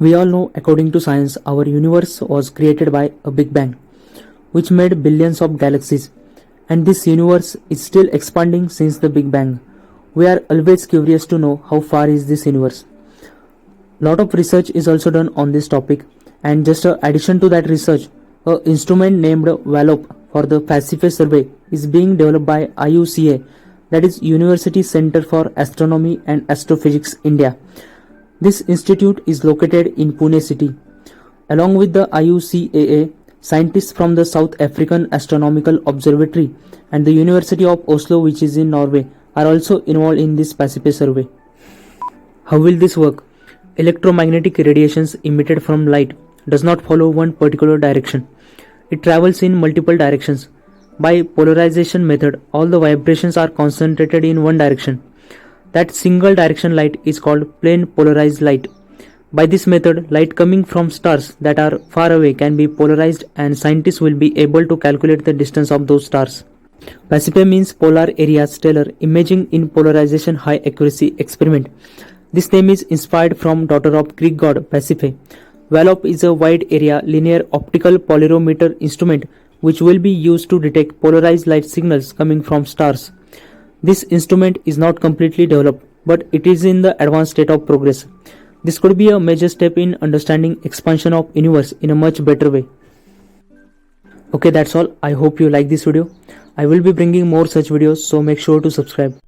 We all know, according to science, our universe was created by a Big Bang, which made billions of galaxies, and this universe is still expanding since the Big Bang. We are always curious to know how far is this universe. Lot of research is also done on this topic, and just a addition to that research, a instrument named VALOP for the Pacific Survey is being developed by IUCA, that is University Center for Astronomy and Astrophysics, India. This institute is located in Pune city. Along with the IUCAA, scientists from the South African Astronomical Observatory and the University of Oslo, which is in Norway, are also involved in this Pacific survey. How will this work? Electromagnetic radiations emitted from light does not follow one particular direction. It travels in multiple directions. By polarization method, all the vibrations are concentrated in one direction. That single direction light is called plane polarized light. By this method, light coming from stars that are far away can be polarized, and scientists will be able to calculate the distance of those stars. PASIFE means Polar Area Stellar Imaging in Polarization High Accuracy Experiment. This name is inspired from daughter of Greek god Pasiphae. VALOP is a wide area linear optical polarimeter instrument which will be used to detect polarized light signals coming from stars. This instrument is not completely developed, but it is in the advanced state of progress. This could be a major step in understanding expansion of universe in a much better way. Okay, that's all. I hope you like this video. I will be bringing more such videos, so make sure to subscribe.